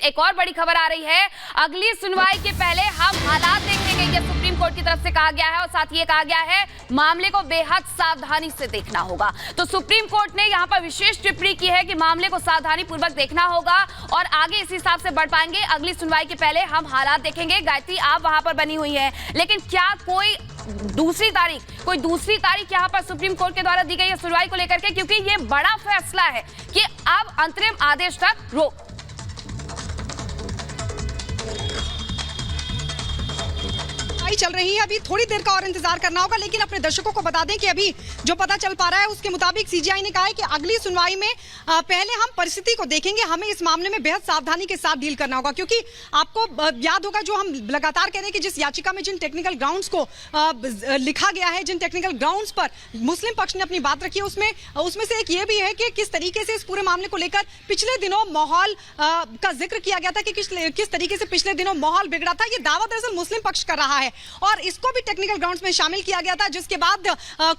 एक और बड़ी खबर आ रही है। अगली सुनवाई के पहले हम हालात देखेंगे, ये सुप्रीम कोर्ट की तरफ से कहा गया है और साथ ही ये कहा गया है मामले को बेहद सावधानी से देखना होगा। तो सुप्रीम कोर्ट ने यहाँ पर विशेष टिप्पणी की है कि मामले को सावधानी पूर्वक देखना होगा और आगे इस हिसाब से बढ़ पाएंगे। अगली सुनवाई के पहले हम हालात देखेंगे। गायत्री, आप वहां पर बनी हुई है, लेकिन क्या कोई दूसरी तारीख यहाँ पर सुप्रीम कोर्ट के द्वारा दी गई है सुनवाई को लेकर के, क्योंकि ये बड़ा फैसला है कि अब अंतरिम आदेश तक रोक चल रही है। अभी थोड़ी देर का और इंतजार करना होगा, लेकिन अपने दर्शकों को बता दें कि अभी जो पता चल पा रहा है उसके मुताबिक सीजीआई ने कहा है कि अगली सुनवाई में पहले हम परिस्थिति को देखेंगे। हमें इस मामले में बेहद सावधानी के साथ डील करना होगा, क्योंकि आपको याद होगा जो हम लगातार कह रहे हैं कि जिस याचिका में जिन टेक्निकल ग्राउंड्स को लिखा गया है, जिन टेक्निकल ग्राउंड्स पर मुस्लिम पक्ष ने अपनी बात रखी है, उसमें से एक ये भी है कि किस तरीके से इस पूरे मामले को लेकर पिछले दिनों माहौल का जिक्र किया गया था कि किस तरीके से पिछले दिनों माहौल बिगड़ा था। ये दावा दरअसल मुस्लिम पक्ष कर रहा है और इसको भी टेक्निकल ग्राउंड्स में शामिल किया गया था, जिसके बाद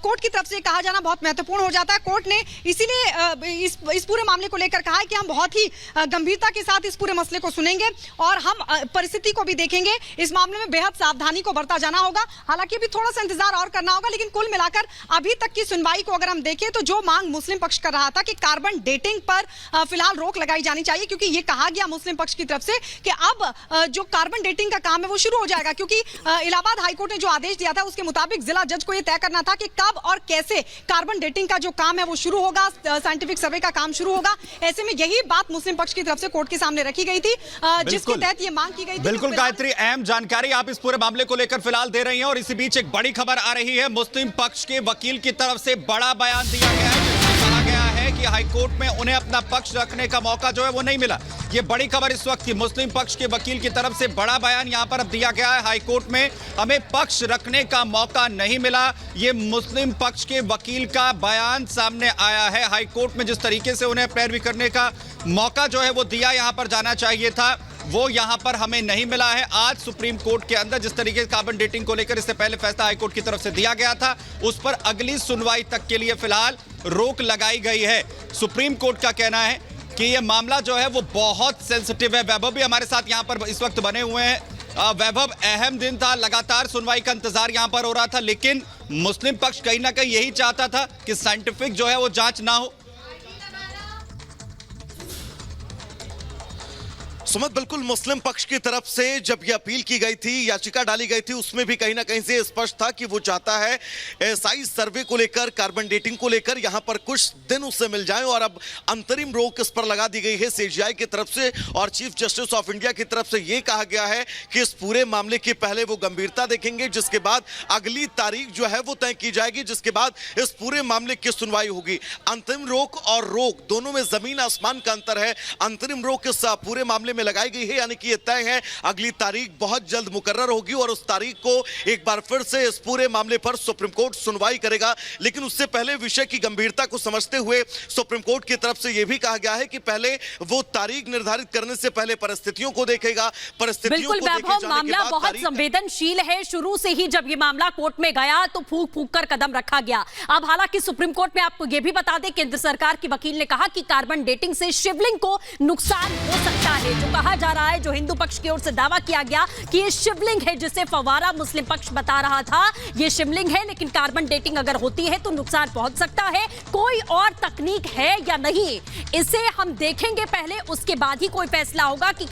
कोर्ट की तरफ से कहा जाना बहुत महत्वपूर्ण हो जाता है। कोर्ट ने इसीलिए इस पूरे मामले को लेकर कहा है कि हम बहुत ही गंभीरता के साथ इस पूरे मसले को सुनेंगे और हम परिस्थिति को भी देखेंगे। इस मामले में बेहद सावधानी को बरता जाना होगा। हालांकि अभी थोड़ा सा इंतजार और करना होगा, लेकिन कुल मिलाकर अभी तक की सुनवाई को अगर हम देखें तो जो मांग मुस्लिम पक्ष कर रहा था कि कार्बन डेटिंग पर फिलहाल रोक लगाई जानी चाहिए, क्योंकि ये कहा गया मुस्लिम पक्ष की तरफ से कि अब जो कार्बन डेटिंग का काम है वो शुरू हो जाएगा, क्योंकि इलाहाबाद हाईकोर्ट ने जो आदेश दिया था उसके मुताबिक जिला जज को यह तय करना था कि कब और कैसे कार्बन डेटिंग का जो काम है वो शुरू होगा, साइंटिफिक सर्वे का काम शुरू होगा। ऐसे में यही बात मुस्लिम पक्ष की तरफ से कोर्ट के सामने रखी गई थी, जिसके तहत ये मांग की गई थी। बिल्कुल गायत्री, अहम जानकारी आप इस पूरे मामले को लेकर फिलहाल दे रही हैं और इसी बीच एक बड़ी खबर आ रही है। मुस्लिम पक्ष के वकील की तरफ से बड़ा बयान दिया गया है, जिसमें कहा गया है कि हाईकोर्ट में उन्हें अपना पक्ष रखने का मौका जो है वो नहीं मिला। ये बड़ी खबर इस वक्त की। मुस्लिम पक्ष के वकील की तरफ से बड़ा बयान यहां पर अब दिया गया है, हाईकोर्ट में हमें पक्ष रखने का मौका नहीं मिला। ये मुस्लिम पक्ष के वकील का बयान सामने आया है। हाईकोर्ट में जिस तरीके से उन्हें पैरवी करने का मौका जो है वो दिया यहां पर जाना चाहिए था, वो यहां पर हमें नहीं मिला है। आज सुप्रीम कोर्ट के अंदर जिस तरीके से कार्बन डेटिंग को लेकर इससे पहले फैसला हाईकोर्ट की तरफ से दिया गया था, उस पर अगली सुनवाई तक के लिए फिलहाल रोक लगाई गई है। सुप्रीम कोर्ट का कहना है कि यह मामला जो है वो बहुत सेंसिटिव है। वैभव भी हमारे साथ यहां पर इस वक्त बने हुए हैं। वैभव, अहम दिन था, लगातार सुनवाई का इंतजार यहां पर हो रहा था, लेकिन मुस्लिम पक्ष कहीं ना कहीं यही चाहता था कि साइंटिफिक जो है वो जांच ना हो। सुमित, बिल्कुल मुस्लिम पक्ष की तरफ से जब यह अपील की गई थी, याचिका डाली गई थी, उसमें भी कहीं ना कहीं से स्पष्ट था कि वो चाहता है साइज सर्वे को लेकर, कार्बन डेटिंग को लेकर यहां पर कुछ दिन उससे मिल जाएं और अब अंतरिम रोक इस पर लगा दी गई है सीजीआई की तरफ से और चीफ जस्टिस ऑफ इंडिया की तरफ से यह कहा गया है कि इस पूरे मामले के पहले वो गंभीरता देखेंगे, जिसके बाद अगली तारीख जो है वो तय की जाएगी, जिसके बाद इस पूरे मामले की सुनवाई होगी। अंतरिम रोक और रोक दोनों में जमीन आसमान का अंतर है। अंतरिम रोक इस पूरे मामले में लगाई गई है, यानी कि ये तय है अगली तारीख बहुत जल्द मुकर्रर होगी और उस तारीख को एक बार फिर से इस पूरे मामले पर सुप्रीम कोर्ट सुनवाई करेगा। लेकिन उससे पहले विषय की गंभीरता को समझते हुए सुप्रीम कोर्ट की तरफ से यह भी कहा गया है कि पहले वो तारीख निर्धारित करने से पहले परिस्थितियों को देखेगा। परिस्थितियों को देखे जाने के बाद मामला बहुत संवेदनशील है। शुरू से ही जब ये मामला कोर्ट में गया तो फूंक फूंक कर कदम रखा गया। अब हालांकि सुप्रीम कोर्ट में आपको यह भी बता दें, केंद्र सरकार की वकील ने कहा कि कार्बन डेटिंग से शिवलिंग को नुकसान हो सकता है। जो कहा जा रहा है, जो हिंदू पक्ष की ओर से दावा किया गया कि ये शिवलिंग है जिसे फवारा मुस्लिम पक्ष बता रहा था, ये शिवलिंग है, लेकिन कार्बन डेटिंग अगर होती है तो नुकसान पहुंच सकता है। कोई और तकनीक है या नहीं, इसे हम देखेंगे पहले, उसके बाद ही कोई फैसला होगा कि